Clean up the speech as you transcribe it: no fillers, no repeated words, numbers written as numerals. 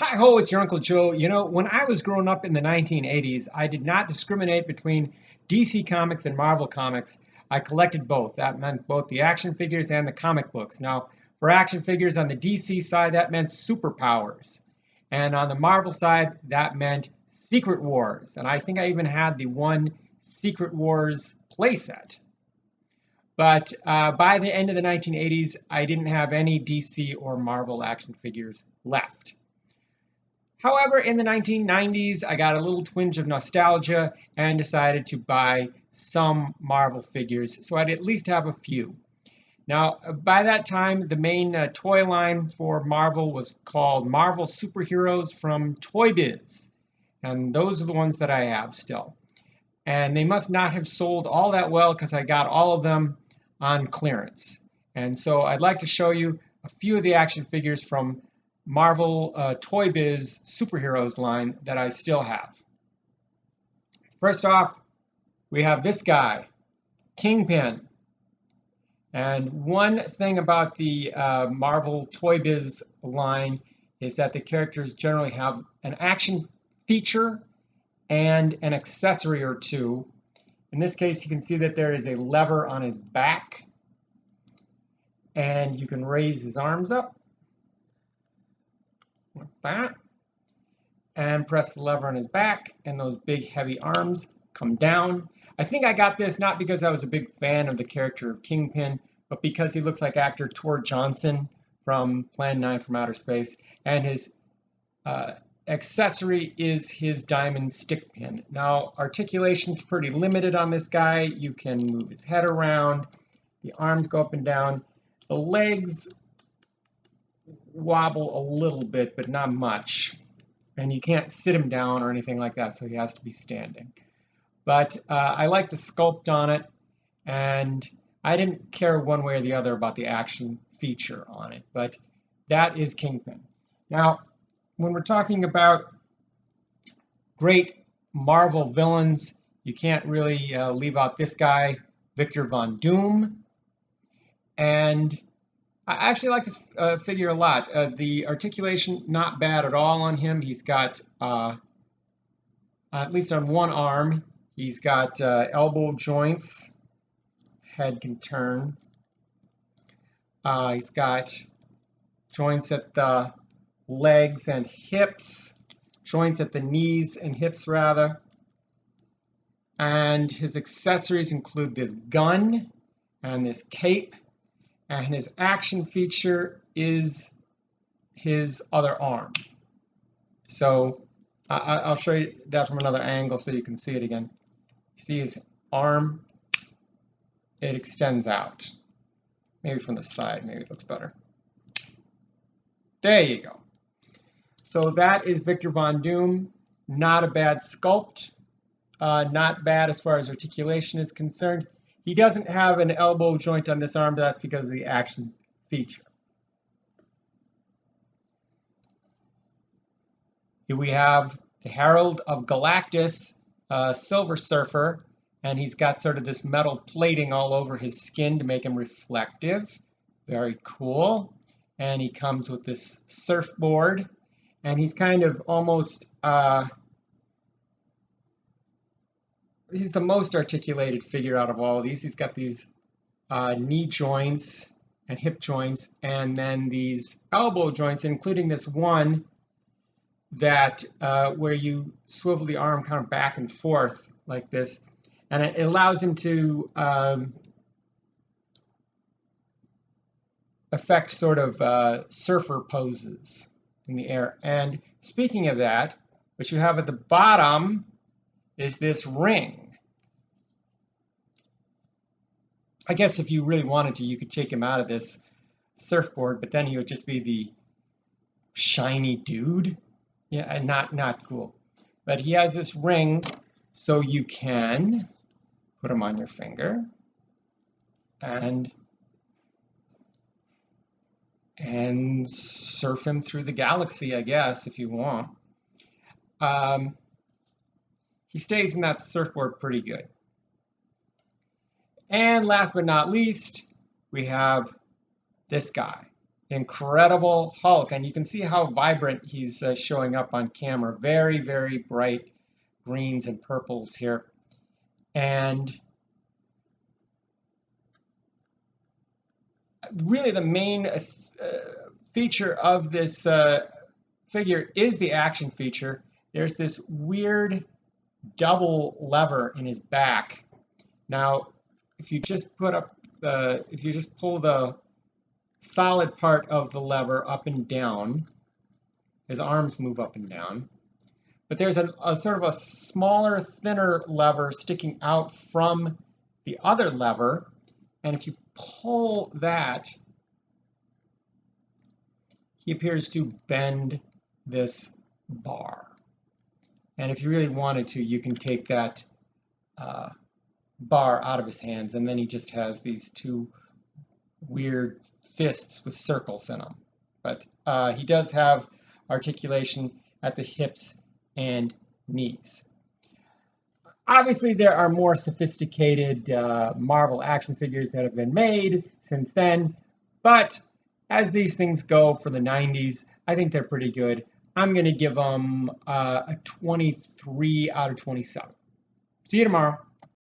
Hi ho, it's your Uncle Joe. You know, when I was growing up in the 1980s, I did not discriminate between DC Comics and Marvel Comics. I collected both. That meant both the action figures and the comic books. Now, for action figures on the DC side, that meant superpowers. And on the Marvel side, that meant Secret Wars. And I think I even had the one Secret Wars playset. But by the end of the 1980s, I didn't have any DC or Marvel action figures left. However, in the 1990s, I got a little twinge of nostalgia and decided to buy some Marvel figures, so I'd at least have a few. Now, by that time, the main toy line for Marvel was called Marvel Superheroes from Toy Biz, and those are the ones that I have still. And they must not have sold all that well because I got all of them on clearance. And so I'd like to show you a few of the action figures from Marvel Toy Biz Superheroes line that I still have. First off, we have this guy, Kingpin. And one thing about the Marvel Toy Biz line is that the characters generally have an action feature and an accessory or two. In this case, you can see that there is a lever on his back, and you can raise his arms up like that, and press the lever on his back, and those big heavy arms come down. I think I got this not because I was a big fan of the character of Kingpin, but because he looks like actor Tor Johnson from Plan 9 from Outer Space, and his accessory is his diamond stick pin. Now, articulation's pretty limited on this guy. You can move his head around, the arms go up and down, the legs wobble a little bit, but not much. And you can't sit him down or anything like that, so he has to be standing. But I like the sculpt on it, and I didn't care one way or the other about the action feature on it, but that is Kingpin. Now, when we're talking about great Marvel villains, you can't really leave out this guy, Victor Von Doom. And I actually like this figure a lot. The articulation, not bad at all on him. He's got, at least on one arm, he's got elbow joints. Head can turn. He's got joints at the legs and hips, joints at the knees and hips rather. And his accessories include this gun and this cape. And his action feature is his other arm. So I'll show you that from another angle so you can see it again. See his arm? It extends out. Maybe from the side, maybe it looks better. There you go. So that is Victor Von Doom. Not a bad sculpt. Not bad as far as articulation is concerned. He doesn't have an elbow joint on this arm, but that's because of the action feature. Here we have the Herald of Galactus, Silver Surfer, and he's got sort of this metal plating all over his skin to make him reflective. Very cool. And he comes with this surfboard, and he's kind of almost he's the most articulated figure out of all of these. He's got these knee joints and hip joints, and then these elbow joints, including this one that where you swivel the arm kind of back and forth like this, and it allows him to affect sort of surfer poses in the air. And speaking of that, what you have at the bottom is this ring. I guess if you really wanted to, you could take him out of this surfboard, but then he would just be the shiny dude. Yeah, and not cool. But he has this ring, so you can put him on your finger and surf him through the galaxy, I guess, if you want. He stays in that surfboard pretty good. And last but not least, we have this guy, Incredible Hulk. And you can see how vibrant he's showing up on camera. Very, very bright greens and purples here. And really the main feature of this figure is the action feature. There's this weird double lever in his back. Now, if you just pull the solid part of the lever up and down, his arms move up and down. But there's a sort of a smaller, thinner lever sticking out from the other lever. And if you pull that, he appears to bend this bar. And if you really wanted to, you can take that bar out of his hands, and then he just has these two weird fists with circles in them. But he does have articulation at the hips and knees. Obviously, there are more sophisticated Marvel action figures that have been made since then, but as these things go for the 90s, I think they're pretty good. I'm going to give them a 23 out of 27. See you tomorrow.